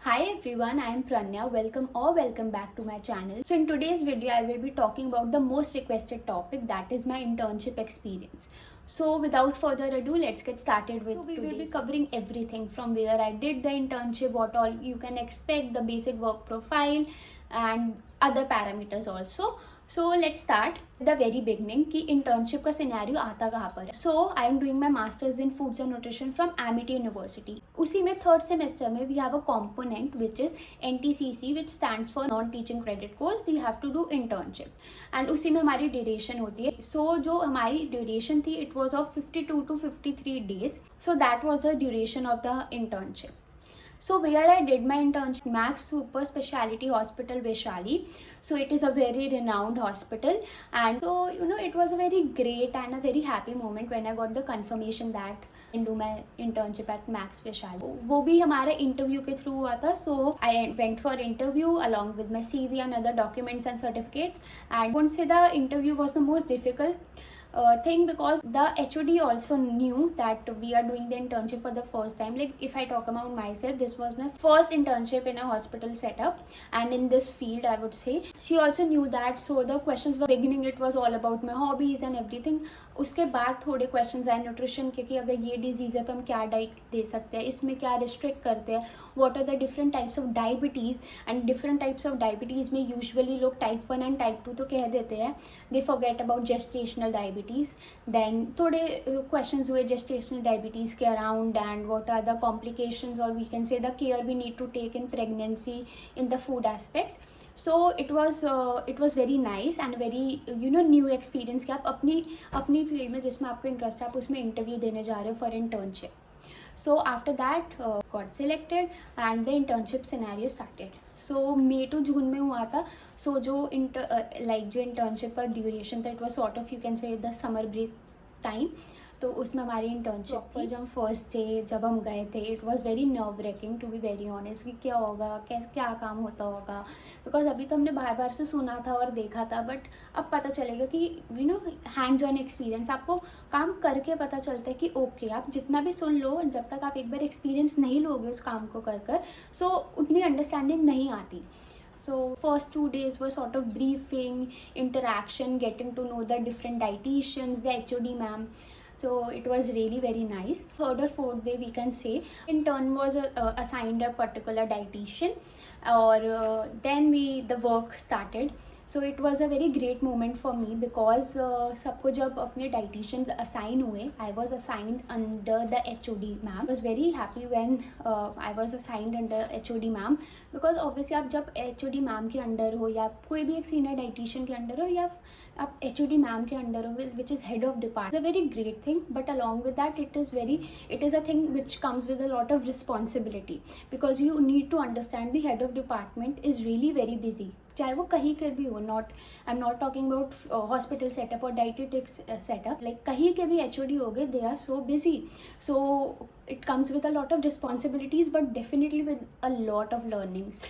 Hi everyone, I am Pranya. Welcome back to my channel. So in today's video, I will be talking about the most requested topic, that is my internship experience. So without further ado, let's get started with we will be covering everything from where I did the internship, what all you can expect, the basic work profile and other parameters also. So let's start the very beginning कि internship का scenario आता कहाँ पर है. So I am doing my masters in foods and nutrition from Amity University. उसी में third semester में we have a component which is NTCC which stands for non-teaching credit course. We have to do internship and उसी में हमारी duration होती है. So जो हमारी duration थी it was of 52 to 53 days. So that was the duration of the internship. So where I did my internship, Max Super Speciality Hospital Vaishali. So it is a very renowned hospital, and so it was a very great and a very happy moment when I got the confirmation that I can do my internship at Max Vaishali. वो भी हमारे interview के through हुआ था. So I went for interview along with my CV and other documents and certificates. And I won't say the interview was the most difficult thing because the HOD also knew that we are doing the internship for the first time. Like if I talk about myself, this was my first internship in a hospital setup and in this field I would say. She also knew that, so the questions were beginning it was all about my hobbies and everything. उसके बाद थोड़े questions आए nutrition के कि अगर ये disease है तो हम क्या डाइट दे सकते हैं, इसमें क्या रिस्ट्रिक्ट करते हैं, what are the different types of diabetes and different types of diabetes में यूजुअली लोग टाइप 1 एंड टाइप 2 तो कह देते हैं, they forget about gestational diabetes. Then थोड़े क्वेश्चंस हुए जेस्टेशनल डायबिटीज़ के around and what are the complications और we can say the care we need to take in pregnancy in the food aspect. So it was very nice and very new experience कि आप अपनी field में जिसमें आपको interest है आप उसमें इंटरव्यू देने जा रहे हो for internship. So after that got selected and the internship scenario started. So May to June में हुआ था. So जो जो internship का duration था it was sort of you can say the summer break time. तो उसमें हमारी इंटर्नशिप पर जब फर्स्ट डे जब हम गए थे it was very nerve racking to be very honest कि क्या होगा, क्या काम होता होगा, बिकॉज अभी तो हमने बार बार से सुना था और देखा था, बट अब पता चलेगा कि हैंड्स ऑन एक्सपीरियंस आपको काम करके पता चलता है कि ओके आप जितना भी सुन लो जब तक आप एक बार एक्सपीरियंस नहीं लोगे उस काम को कर सो उतनी अंडरस्टैंडिंग नहीं आती. So first 2 days were sort of briefing, interaction, getting to know the different dietitians, the HOD ma'am. So it was really very nice. Third or fourth day we can say intern was assigned a particular dietitian or then the work started. So it was a very great moment for me because सबको जब अपने dietitians assign हुए, I was assigned under the HOD ma'am. I was very happy when I was assigned under HOD ma'am because obviously आप जब HOD ma'am के under हो या कोई भी एक senior dietitian के अंडर हो या आप HOD ma'am के अंडर हो which is head of department, it's a very great thing, but along with that it is a thing which comes with a lot of responsibility because you need to understand the head of department is really very busy. चाहे वो कहीं के भी हो, I am not talking about hospital setup और डाइटिटिक्स setup, like कहीं के भी HOD हो गए, they are so busy. So it comes with a lot of responsibilities but definitely with a lot of learnings.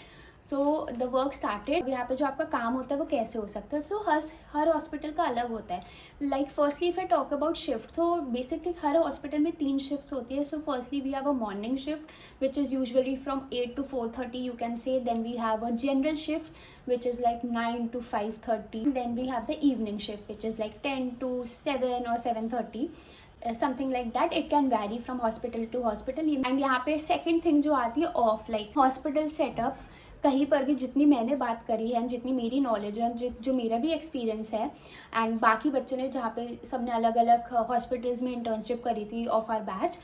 So the work started. यहाँ पे जो आपका काम होता है वो कैसे हो सकता है. सो हर हॉस्पिटल का अलग होता है. Like firstly if I talk about shift, तो बेसिकली हर हॉस्पिटल में 3 शिफ्ट्स होती है. So firstly we have a morning shift which is usually from 8 to 4:30 you can say. Then we have a general shift which is like 9 to 5:30. Then we have the evening shift which is like 10 to 7 or 7:30. Something like that. It can vary from hospital to hospital. And यहाँ पे second thing जो आती है of, like hospital setup कहीं पर भी जितनी मैंने बात करी है जितनी मेरी नॉलेज है जो मेरा भी एक्सपीरियंस है एंड बाकी बच्चों ने जहाँ पे सबने अलग अलग हॉस्पिटल्स में इंटर्नशिप करी थी of our batch,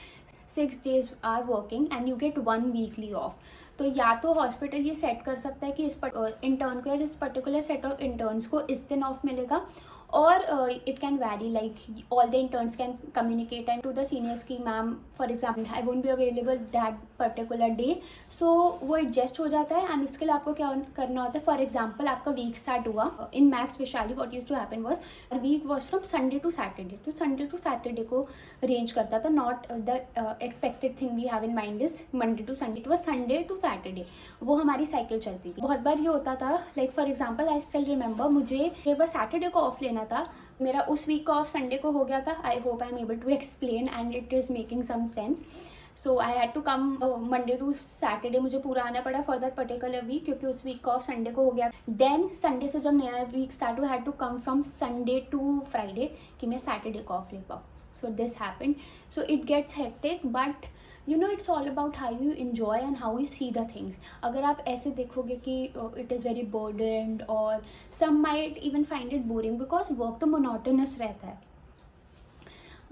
6 days are working and you get 1 weekly off. तो या तो हॉस्पिटल ये सेट कर सकता है कि इस इंटर्न को या इस पर्टिकुलर सेट ऑफ इंटर्न्स को इस दिन ऑफ मिलेगा, or it can vary, like all the interns can communicate and to the seniors ki ma'am for example I won't be available that particular day, so वो adjust हो जाता है. And उसके लिए आपको क्या करना होता है, फॉर एग्जाम्पल आपका वीक स्टार्ट हुआ in Max Vaishali, what used to happen was week was from Sunday to Saturday. तो संडे टू सैटरडे को अरेंज करता था, not the expected thing we have in mind is Monday to Sunday. It was Sunday to Saturday, वो हमारी cycle चलती थी. बहुत बार ये होता था, like for example I still remember मुझे एक बार सैटरडे को ऑफ लेना था, मेरा उस वीक का ऑफ संडे को हो गया था. I hope I am able to explain and it is making some sense. So I had to come Monday to Saturday मुझे पूरा आना पड़ा फॉर दैट पर्टिकुलर वीक, क्योंकि उस वीक का ऑफ संडे को हो गया। देन संडे से जब नया वीक स्टार्ट हुआ, had to come from Sunday to Friday कि मैं सैटरडे को ऑफ ले पाऊँ। So this happened. So it gets hectic, but you know it's all about how you enjoy and how you see the things. अगर आप ऐसे देखोगे कि इट इज़ वेरी बर्डन्ड, और some might even find it boring because work तो monotonous रहता है,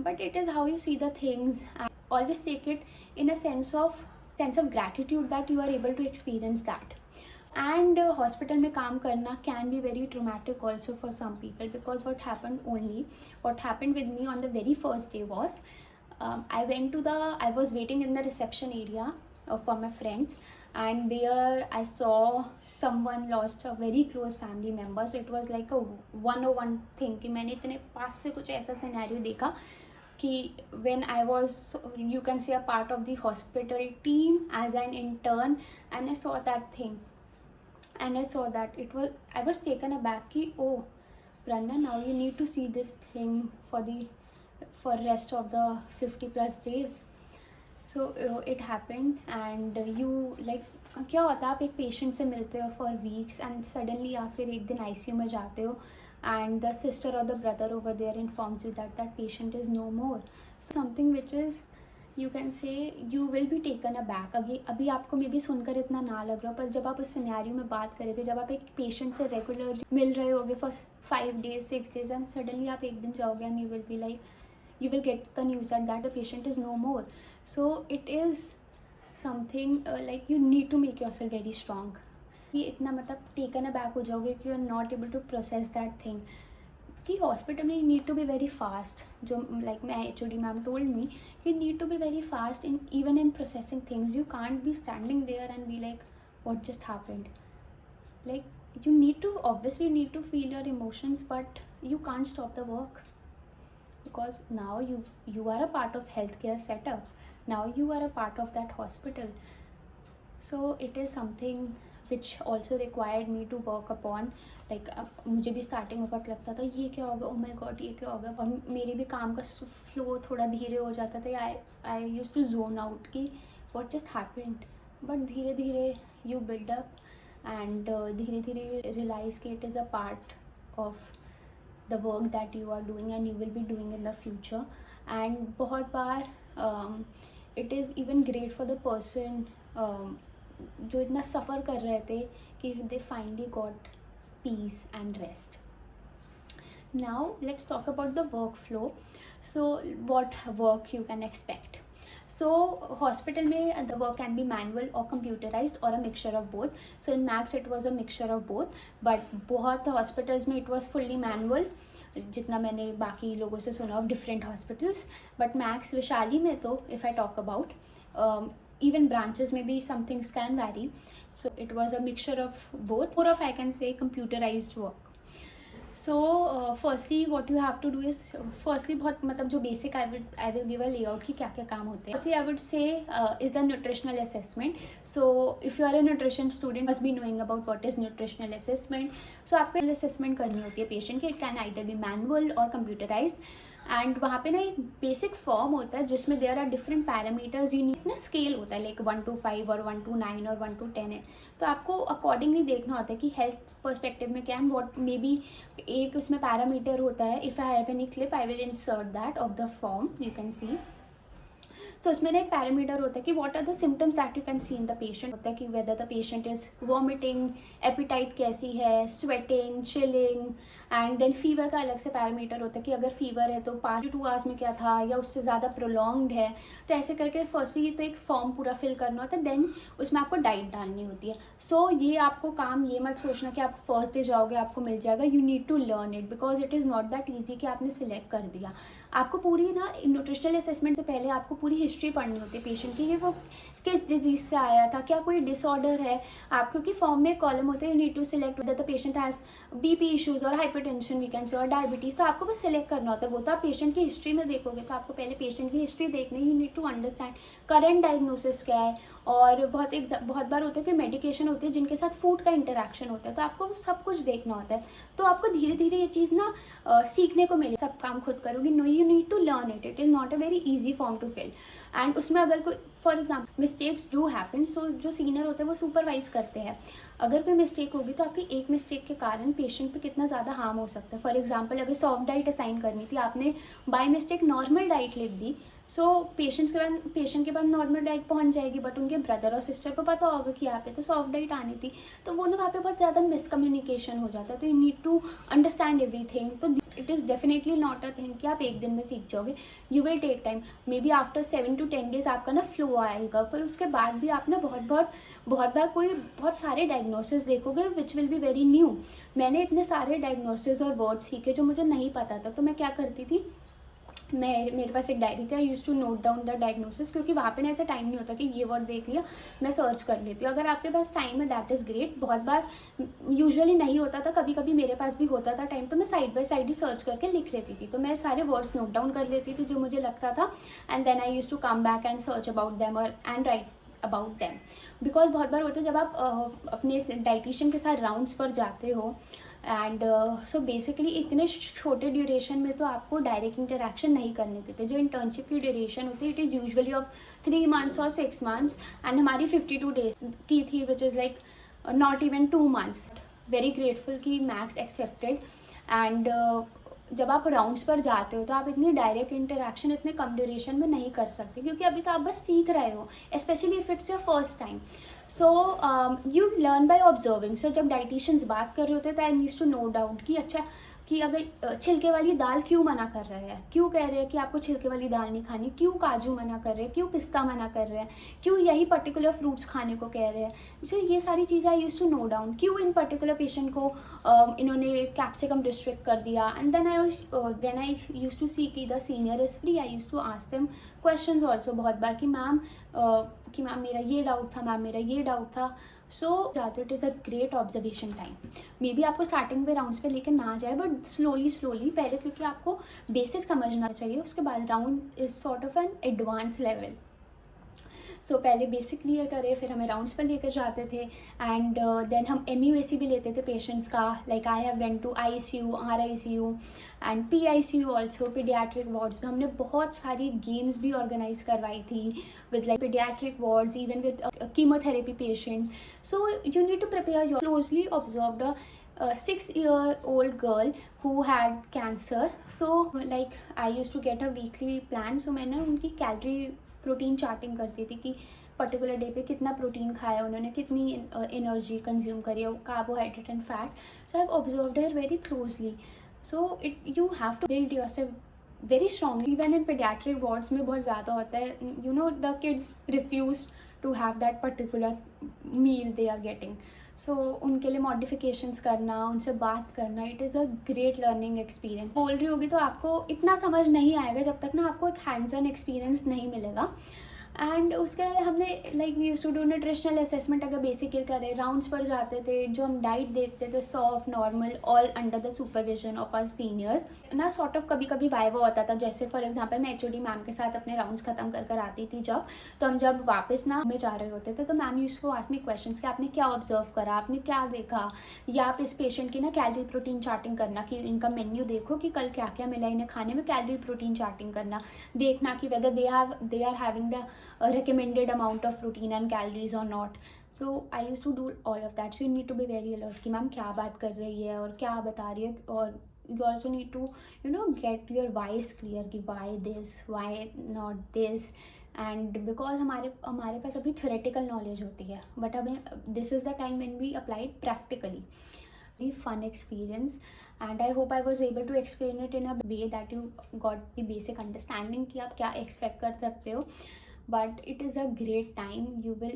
but it is how you see the things, and always take it in a sense of gratitude that you are able to experience that. And hospital में काम करना can be very traumatic also for some people, because what happened with me on the very first day was, I was waiting in the reception area for my friends, and there I saw someone lost a very close family member. So it was like a 101 thing कि मैंने इतने पास से कुछ ऐसा scenario देखा कि when I was, you can say, a part of the hospital team as an intern, and I saw that thing, and I saw that I was taken aback कि oh Pranna, now you need to see this thing for rest of the 50 plus days. So it happened, and you like, क्या होता है, आप एक patient से मिलते हो for weeks and suddenly आप फिर एक दिन ICU में जाते हो, and the sister or the brother over there informs you that that patient is no more. Something which is, you can say, you will be taken aback. अभी आपको may be सुनकर इतना ना लग रहा हो, पर जब आप उस सिनेरियो में बात करेंगे, जब आप एक पेशेंट से रेगुलर मिल रहे होगे for 5 days 6 days, and suddenly आप एक दिन जाओगे and you will be like, you will get the news that the patient is no more. So it is something like you need to make yourself very strong. ये इतना मतलब taken aback हो जाओगे कि you are not able to process that thing, कि hospital में you need to be very fast, जो like मैं HOD ma'am told me, you need to be very fast in even in processing things. You can't be standing there and be like what just happened. Like you need to, obviously you need to feel your emotions, but you can't stop the work, because now you are a part of healthcare setup, now you are a part of that hospital. So it is something which also required me to work upon. like मुझे भी starting में पता लगता था ये क्या होगा, oh my god ये क्या होगा, और मेरे भी काम का फ्लो थोड़ा धीरे हो जाता था. I used to zone out कि what just happened, but धीरे धीरे you build up, and धीरे धीरे you realize कि it is a part of the work that you are doing and you will be doing in the future. And बहुत बार it is even great for the person जो इतना सफ़र कर रहे थे कि they finally got peace and rest. Now let's talk about the workflow. So what work you can expect. So hospital में the work can be manual or computerized or a mixture of both. So in Max it was a mixture of both, but बहुत hospitals में it was fully manual, जितना मैंने बाकी लोगों से सुना of different hospitals. But Max Vishali में तो if I talk about even branches maybe some things can vary. So it was a mixture of both, more of I can say computerized work. So firstly what you have to do is, firstly बहुत मतलब जो basic I will give a layout कि क्या क्या काम होते हैं. Firstly I would say is the nutritional assessment. So if you are a nutrition student must be knowing about what is nutritional assessment. So आपको assessment करनी होती है patient की. It can either be manual or computerized. And वहाँ पे ना एक basic form होता है जिसमें there are different parameters. You need ना स्केल होता है लाइक 1 to 5 और 1 to 9 और 1 to 10 है, तो आपको अकॉर्डिंगली देखना होता है कि हेल्थ पर्सपेक्टिव में क्या एंड वॉट मे बी एक उसमें पैरामीटर होता है. If I have any clip I will insert that of the form, you can see. तो इसमें ना एक पैरामीटर होता है कि what are the symptoms that you can see in the patient. होता है कि whether the patient is vomiting, appetite कैसी है, sweating, chilling, and then fever का अलग से पैरामीटर होता है कि अगर फीवर है तो 2 आवर्स में क्या था या उससे ज़्यादा प्रोलॉन्ग्ड है. तो ऐसे करके फर्स्टली तो एक फॉर्म पूरा फिल करना होता है, देन उसमें आपको डाइट डालनी होती है. सो ये आपको काम ये मत सोचना कि आप फर्स्ट डे जाओगे आपको मिल जाएगा. You need to learn it because it is not that easy कि आपने सिलेक्ट कर दिया. आपको पूरी ना न्यूट्रिशनल असेसमेंट से पहले आपको पूरी हिस्ट्री पढ़नी होती है पेशेंट की कि वो किस डिजीज़ से आया था, क्या कोई डिसऑर्डर है. आप क्योंकि फॉर्म में एक कॉलम होता है, you need to select whether the patient has BP issues और हाइपरटेंशन वी कैन से और डायबिटीज़. तो आपको वो सिलेक्ट करना होता है. वो तो आप पेशेंट की हिस्ट्री में देखोगे, तो आपको पहले पेशेंट की हिस्ट्री देखनी. You need to understand current diagnosis क्या है. और बहुत बार होता है कि मेडिकेशन होती है जिनके साथ फूड का इंटरेक्शन होता है, तो आपको सब कुछ देखना होता है. तो आपको धीरे धीरे ये चीज़ ना सीखने को मिले. सब काम खुद करोगी. No, you need to learn it. It is not a very easy form to fill. And उसमें अगर कोई for example mistakes do happen, so जो सीनियर होते हैं वो सुपरवाइज करते हैं। अगर कोई मिस्टेक होगी तो आपकी एक मिस्टेक के कारण पेशेंट पे कितना ज़्यादा हार्म हो सकता है। फॉर एग्जांपल अगर सॉफ्ट डाइट असाइन करनी थी, आपने बाय मिस्टेक नॉर्मल डाइट लिख दी, सो पेशेंट के पास नॉर्मल डाइट पहुंच जाएगी, बट उनके ब्रदर और सिस्टर को पता होगा कि यहाँ पे तो सॉफ्ट डाइट आनी थी, तो वो ना वहाँ पे बहुत ज़्यादा मिसकम्युनिकेशन हो जाता है। तो you need to understand everything. तो it is definitely not a thing कि आप एक दिन में सीख जाओगे, you will take time. Maybe after 7 to 10 days आपका ना फ्लो आएगा, पर उसके बाद भी आप ना बहुत बार कोई बहुत सारे डायग्नोसिस देखोगे which will be very new. मैंने इतने सारे डायग्नोसिस और वर्ड सीखे जो मुझे नहीं पता था, तो मैं क्या करती थी, मेरे पास एक डायरी थी, I use to note down the diagnosis, क्योंकि वहाँ पे ना ऐसा टाइम नहीं होता कि ये वर्ड देख लिया मैं सर्च कर लेती हूँ। अगर आपके पास टाइम है दैट इज़ ग्रेट। बहुत बार यूजुअली नहीं होता था, कभी कभी मेरे पास भी होता था टाइम, तो मैं side by side he search करके लिख लेती थी। तो मैं सारे वर्ड्स नोट डाउन कर लेती थी जो मुझे लगता था, and then I use to come back and search about them और and write about them. Because बहुत बार होता है जब आप अपने डाइटिशियन के साथ राउंड्स पर जाते हो, एंड सो बेसिकली इतने छोटे ड्यूरेशन में तो आपको डायरेक्ट इंटरेक्शन नहीं करने देते। जो इंटर्नशिप की ड्यूरेशन होती है it is usually of 3 months और 6 months, एंड हमारी 52 days की थी, which is like not even 2 months। Very grateful कि मैक्स एक्सेप्टेड। एंड जब आप राउंड्स पर जाते हो तो आप इतनी डायरेक्ट इंटरेक्शन इतने कम ड्यूरेशन में नहीं कर सकते, क्योंकि अभी तो आप बस सीख रहे हो, specially if it's your first time. So you learn by observing. So जब डाइटिशियंस बात कर रहे होते हैं तो I used to no doubt कि अच्छा कि अगर छिलके वाली दाल क्यों मना कर रहे हैं, क्यों कह रहे हैं कि आपको छिलके वाली दाल नहीं खानी, क्यों काजू मना कर रहे हैं, क्यों पिस्ता मना कर रहे हैं, क्यों यही पर्टिकुलर फ्रूट्स खाने को कह रहे हैं। सो ये सारी चीज़ें I used to note down, क्यों इन पर्टिकुलर पेशेंट को इन्होंने कैप्सिकम रिस्ट्रिक्ट कर दिया। And then when I used to see कि the senior is free, I used to ask them questions also बहुत बार कि मैम मेरा ये डाउट था, मैम मेरा ये डाउट था। सो जाते it is a great observation time. May be आपको स्टार्टिंग पे राउंड्स पे लेकर ना जाए, बट स्लोली पहले, क्योंकि आपको बेसिक समझना चाहिए, उसके बाद round is sort of an advance level. So पहले बेसिक क्लियर करे, फिर हमें राउंड्स पर लेकर जाते थे, एंड देन हम MUAC भी लेते थे पेशेंट्स का। Like I have went to ICU, RICU and PICU also, pediatric wards में हमने बहुत सारी गेम्स भी ऑर्गेनाइज करवाई थी with like pediatric wards, even with chemotherapy patients. So you need to prepare your closely observed a 6-year-old girl who had cancer. So like I used to get a weekly plan, so मैंने उनकी calorie protein charting करती थी कि particular day पे कितना protein खाया उन्होंने, कितनी एनर्जी कंज्यूम करी है, carbohydrate and fat. So I have observed her very closely. So you have to build yourself very strongly. Even in paediatric wards में बहुत ज़्यादा होता है, you know the kids refuse to have that particular meal they are getting. So उनके लिए modifications करना, उनसे बात करना, it is a great learning experience. बोल रही होगी तो आपको इतना समझ नहीं आएगा जब तक ना आपको एक हैंड्स ऑन एक्सपीरियंस नहीं मिलेगा। एंड उसके बाद हमने like we used to do nutritional assessment. अगर बेसिक करें, राउंड्स पर जाते थे, जो हम डाइट देखते थे soft normal all under the supervision of our seniors ना। सॉर्ट ऑफ कभी कभी वाइवा होता था, जैसे फॉर एग्जांपल मैं HOD मैम के साथ अपने राउंड्स खत्म कर आती थी जब, तो हम जब वापस ना में जा रहे होते थे तो ma'am used to ask me questions कि आपने क्या ऑब्जर्व करा, आपने क्या देखा, या आप इस पेशेंट की ना कैलोरी प्रोटीन चार्टिंग करना कि इनका मेन्यू देखो कि कल क्या क्या मिला इन्हें खाने में, कैलोरी प्रोटीन चार्टिंग करना, देखना कि whether they are having the recommended amount of protein and calories or not. So I used to do all of that. So you need to be very alert कि ma'am क्या बात कर रही है और क्या बता रही है, और you also need to get your whys clear कि why this, why not this. And because हमारे पास अभी theoretical knowledge होती है, but अभी this is the time when we apply it practically. Very fun experience, and I hope I was able to explain it in a way that you got the basic understanding कि आप क्या expect कर सकते हो. But it is a great time. You will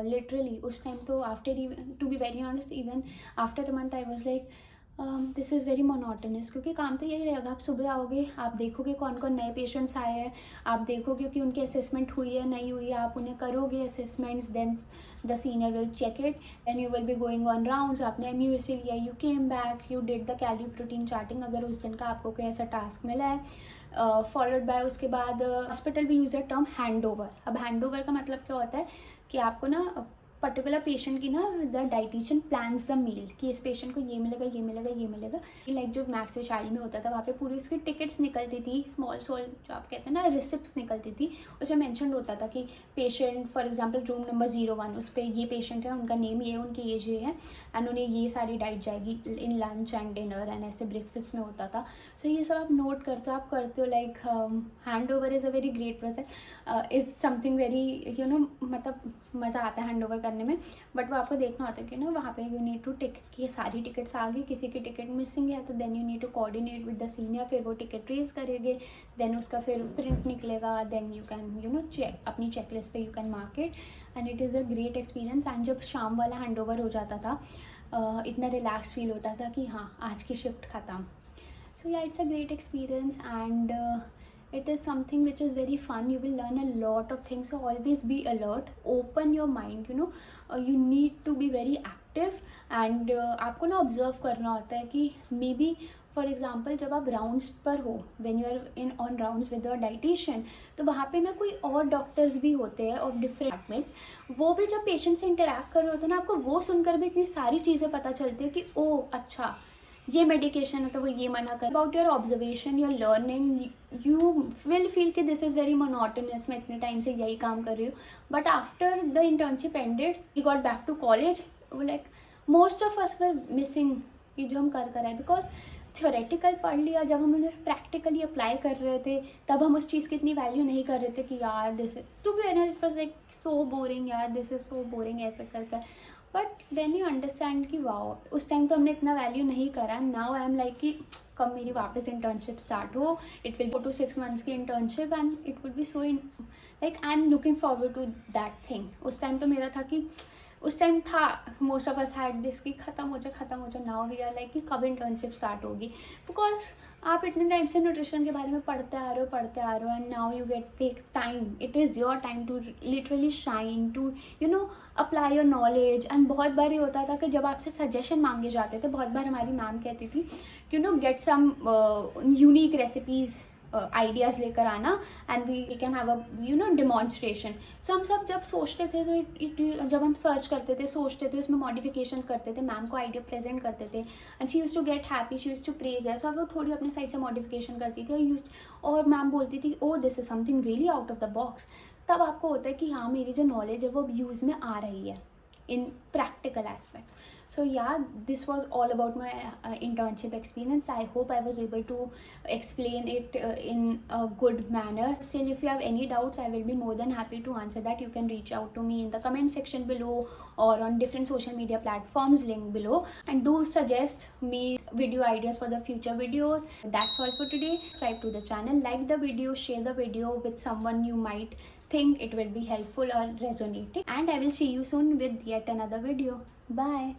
literally उस time तो after, to be very honest, even after a month I was like this is very monotonous, क्योंकि काम तो यही रहेगा। आप सुबह आओगे, आप देखोगे कौन कौन नए पेशेंट्स आए हैं, आप देखोगे कि उनकी असेसमेंट हुई है नहीं हुई है, आप उन्हें करोगे assessments, then the senior will check it, then you will be going on rounds. आपने MUAC लिया, you came back, you did the calorie protein charting अगर उस दिन का आपको कोई ऐसा टास्क मिला है, फॉलोड बाय उसके बाद हॉस्पिटल भी use the term hand over. अब हैंड ओवर का मतलब क्या होता है कि आपको ना पर्टिकुलर पेशेंट की ना the dietitian plans the meal कि इस पेशेंट को ये मिलेगा, ये मिलेगा, ये मिलेगा। लाइक जो मैक्स वैशाली में होता था वहाँ पे पूरी उसकी टिकट्स निकलती थी, स्मॉल जो आप कहते हैं ना रिसिप्ट्स निकलती थी, उसमें मैंशन होता था कि patient for example room number 01 उस पर ये पेशेंट है, उनका नेम ये है, उनकी एज ये है एंड उन्हें ये सारी डाइट जाएगी इन लंच एंड डिनर एंड ऐसे ब्रेकफास्ट में होता था। सो ये सब आप नोट करते हो, आप करते हो। Like hand over is a very great process, is something very मतलब मज़ा आता है हैंड ओवर करने में, बट वो आपको देखना होता है कि वहाँ पे यू नीड टू टिक कि सारी टिकट्स आ गई, किसी की टिकट मिसिंग है तो then you need to coordinate with the senior, फिर वो टिकट रेज करेंगे, देन उसका फिर प्रिंट निकलेगा, देन यू कैन चेक अपनी चेकलिस्ट पे you can mark it and it is a great experience. And जब शाम वाला हैंड ओवर हो जाता था इतना रिलैक्स फील होता था कि हाँ आज की शिफ्ट ख़त्म। सो या it's a great experience and it is something which is very fun. You will learn a lot of things, so always be alert, open your mind, you need to be very active and आपको ना observe करना होता है कि may be for example जब आप rounds पर हो, when you are in on rounds with your dietitian, तो वहाँ पे ना कोई और डॉक्टर्स भी होते हैं ऑफ डिफरेंट डिपार्टमेंट्स, वो भी जब पेशेंट से इंटरेक्ट कर रहे होते हैं ना, आपको वो सुनकर भी इतनी सारी चीज़ें पता चलती है कि ओ अच्छा ये मेडिकेशन है तो वो ये मना कर। About your observation, your learning, you will feel कि दिस इज़ वेरी मोनोटोनस, मैं इतने टाइम से यही काम कर रही हूँ, but after the internship ended we got back to college, like most of us were missing कि जो हम कर आए, बिकॉज थियोरेटिकल पढ़ लिया, जब हम उन्हें प्रैक्टिकली अप्लाई कर रहे थे तब हम उस चीज़ की इतनी वैल्यू नहीं कर रहे थे कि यार this to be honest it was like so boring, यार दिस इज़ सो बोरिंग ऐसे कर। बट देन यू अंडरस्टैंड कि वाओ उस टाइम तो हमने इतना वैल्यू नहीं करा। नाउ आई एम लाइक कि कब मेरी वापस इंटर्नशिप स्टार्ट हो, it will go to 6 months की internship and it will be so like I am looking forward to that thing. उस टाइम तो मेरा था कि उस टाइम था most of us had this कि ख़त्म हो जाए। नाउ वी आर लाइक कि कब इंटर्नशिप स्टार्ट होगी, बिकॉज आप इतने टाइम से न्यूट्रिशन के बारे में पढ़ते आ रहे हो and now you get take time, it is your time to literally shine, to apply your knowledge. And बहुत बार ये होता था कि जब आपसे सजेशन मांगे जाते थे, बहुत बार हमारी मैम कहती थी get some unique recipes ideas लेकर आना and we can have a demonstration. So हम सब जब सोचते थे तो जब हम सर्च करते थे, सोचते थे, उसमें मॉडिफिकेशन करते थे, मैम को आइडिया प्रेजेंट करते थे and she use to get happy, she use to praise है। सो वो थोड़ी अपने साइड से मॉडिफिकेशन करती थी और मैम बोलती थी oh this is something really out of the box. तब आपको होता है कि हाँ मेरी जो नॉलेज है वो यूज़ में आ रही है in practical aspects. So yeah, this was all about my internship experience. I hope I was able to explain it in a good manner. Still, if you have any doubts, I will be more than happy to answer that. You can reach out to me in the comment section below or on different social media platforms, link below, and do suggest me video ideas for the future videos. That's all for today. Subscribe to the channel, like the video, share the video with someone you might think it will be helpful or resonating, and I will see you soon with yet another video. Bye.